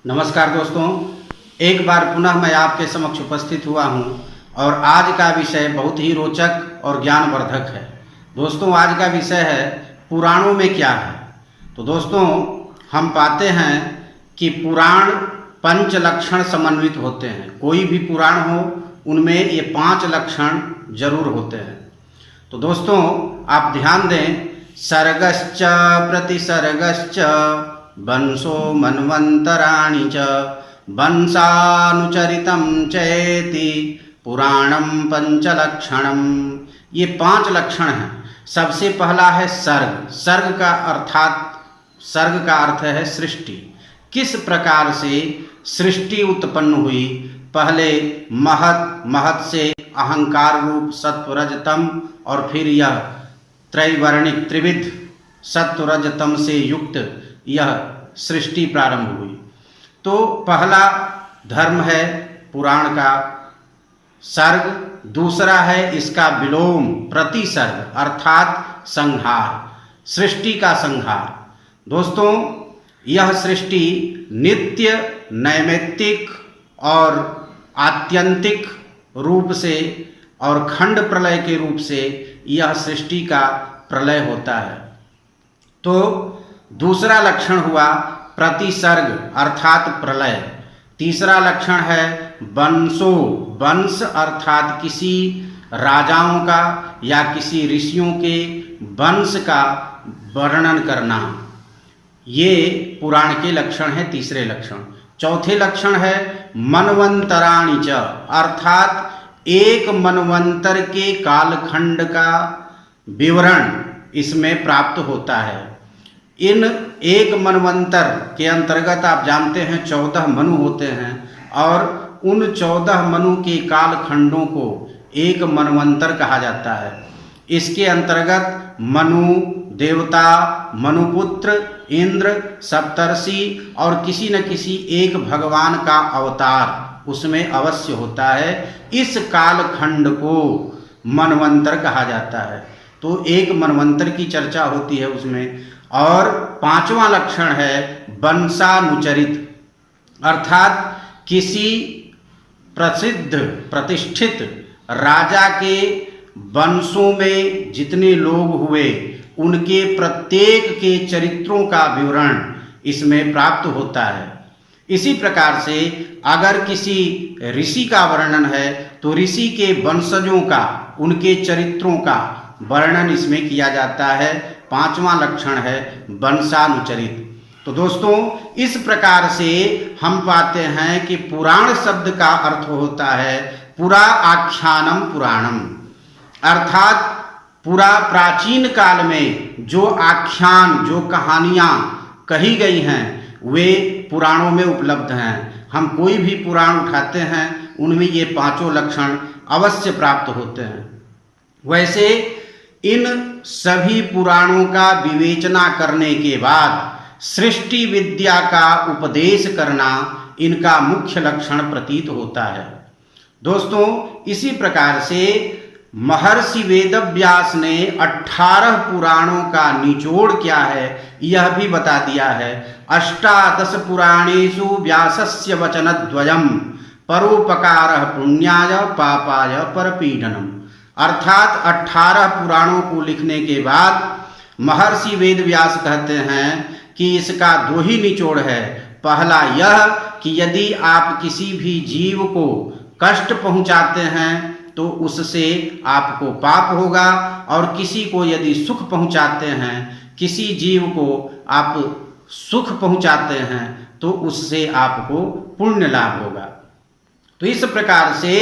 नमस्कार दोस्तों, एक बार पुनः मैं आपके समक्ष उपस्थित हुआ हूं और आज का विषय बहुत ही रोचक और ज्ञानवर्धक है। दोस्तों, आज का विषय है पुराणों में क्या है। तो दोस्तों, हम पाते हैं कि पुराण पंच लक्षण समन्वित होते हैं। कोई भी पुराण हो उनमें ये 5 लक्षण जरूर होते हैं। तो दोस्तों, आप ध्यान दें, सर्गश्च प्रतिसर्गश्च वंशो मन्वन्तराणि च वंशानुचरितं चेति पुराणं पंचलक्षणम। ये 5 लक्षण हैं। सबसे पहला है सर्ग। सर्ग का अर्थ है सृष्टि। किस प्रकार से सृष्टि उत्पन्न हुई। पहले महत से अहंकार रूप सत्व रजतम और फिर यह त्रैवर्णिक त्रिविध सत्व रजतम से युक्त यह सृष्टि प्रारंभ हुई। तो पहला धर्म है पुराण का सर्ग। दूसरा है इसका विलोम प्रतिसर्ग अर्थात संहार, सृष्टि का संहार। दोस्तों, यह सृष्टि नित्य नैमित्तिक और आत्यंतिक रूप से और खंड प्रलय के रूप से यह सृष्टि का प्रलय होता है। तो दूसरा लक्षण हुआ प्रतिसर्ग अर्थात प्रलय। तीसरा लक्षण है वंशो। वंश अर्थात किसी राजाओं का या किसी ऋषियों के वंश का वर्णन करना। ये पुराण के लक्षण है, तीसरे लक्षण। चौथे लक्षण है मनवंतराणि च अर्थात एक मनवंतर के कालखंड का विवरण इसमें प्राप्त होता है। इन एक मनवंतर के अंतर्गत आप जानते हैं 14 मनु होते हैं और उन 14 मनु के कालखंडों को एक मनवंतर कहा जाता है। इसके अंतर्गत मनु देवता, मनुपुत्र, इंद्र, सप्तर्षि और किसी न किसी एक भगवान का अवतार उसमें अवश्य होता है। इस कालखंड को मनवंतर कहा जाता है। तो एक मनवंतर की चर्चा होती है उसमें। और 5वां लक्षण है वंशानुचरित अर्थात किसी प्रसिद्ध प्रतिष्ठित राजा के वंशों में जितने लोग हुए उनके प्रत्येक के चरित्रों का विवरण इसमें प्राप्त होता है। इसी प्रकार से अगर किसी ऋषि का वर्णन है तो ऋषि के वंशजों का, उनके चरित्रों का वर्णन इसमें किया जाता है। 5वां लक्षण है वंशानुचरित। तो दोस्तों, इस प्रकार से हम पाते हैं कि पुराण शब्द का अर्थ होता है पुरा आख्यानम पुराणम अर्थात पूरा प्राचीन काल में जो आख्यान, जो कहानियां कही गई हैं वे पुराणों में उपलब्ध हैं। हम कोई भी पुराण उठाते हैं उनमें ये 5 लक्षण अवश्य प्राप्त होते हैं। वैसे इन सभी पुराणों का विवेचना करने के बाद सृष्टि विद्या का उपदेश करना इनका मुख्य लक्षण प्रतीत होता है। दोस्तों, इसी प्रकार से महर्षि वेदव्यास ने 18 पुराणों का निचोड़ क्या है यह भी बता दिया है। 18 पुराणेषु व्यासस्य वचनद्वयम् परोपकारः पुण्याय पापाय परपीडनम् अर्थात 18 पुराणों को लिखने के बाद महर्षि वेदव्यास कहते हैं कि इसका 2 ही निचोड़ है। पहला यह कि यदि आप किसी भी जीव को कष्ट पहुंचाते हैं तो उससे आपको पाप होगा और किसी को यदि सुख पहुंचाते हैं, किसी जीव को आप सुख पहुंचाते हैं तो उससे आपको पुण्य लाभ होगा। तो इस प्रकार से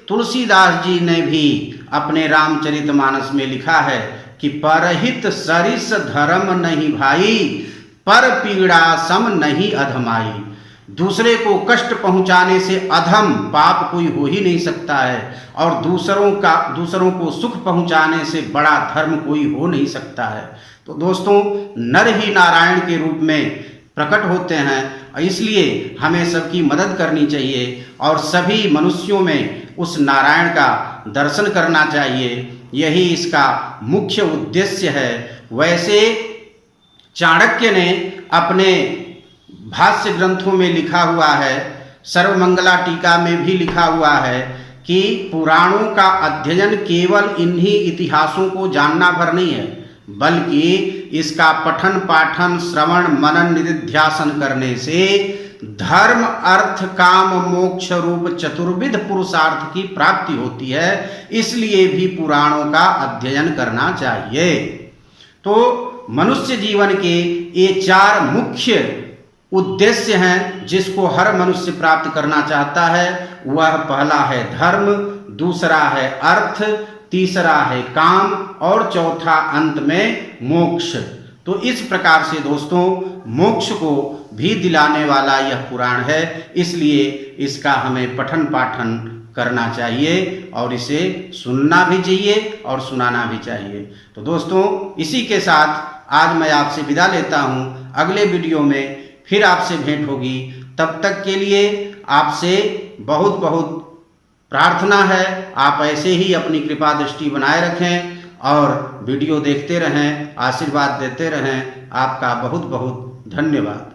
तुलसीदास जी ने भी अपने रामचरितमानस में लिखा है कि परहित सरिस धर्म नहीं भाई, पर पीड़ा सम नहीं अधमाई। दूसरे को कष्ट पहुंचाने से अधम पाप कोई हो ही नहीं सकता है और दूसरों को सुख पहुंचाने से बड़ा धर्म कोई हो नहीं सकता है। तो दोस्तों, नर ही नारायण के रूप में प्रकट होते हैं, इसलिए हमें सबकी मदद करनी चाहिए और सभी मनुष्यों में उस नारायण का दर्शन करना चाहिए। यही इसका मुख्य उद्देश्य है। वैसे चाणक्य ने अपने भाष्य ग्रंथों में लिखा हुआ है, सर्वमंगला टीका में भी लिखा हुआ है कि पुराणों का अध्ययन केवल इन्हीं इतिहासों को जानना भर नहीं है, बल्कि इसका पठन पाठन श्रवण मनन निधिध्यासन करने से धर्म अर्थ काम मोक्ष रूप चतुर्विध पुरुषार्थ की प्राप्ति होती है। इसलिए भी पुराणों का अध्ययन करना चाहिए। तो मनुष्य जीवन के ये 4 मुख्य उद्देश्य हैं जिसको हर मनुष्य प्राप्त करना चाहता है। वह पहला है धर्म, दूसरा है अर्थ, तीसरा है काम और चौथा अंत में मोक्ष। तो इस प्रकार से दोस्तों मोक्ष को भी दिलाने वाला यह पुराण है, इसलिए इसका हमें पठन पाठन करना चाहिए और इसे सुनना भी चाहिए और सुनाना भी चाहिए। तो दोस्तों इसी के साथ आज मैं आपसे विदा लेता हूँ। अगले वीडियो में फिर आपसे भेंट होगी। तब तक के लिए आपसे बहुत बहुत प्रार्थना है, आप ऐसे ही अपनी कृपा दृष्टि बनाए रखें और वीडियो देखते रहें, आशीर्वाद देते रहें। आपका बहुत बहुत धन्यवाद।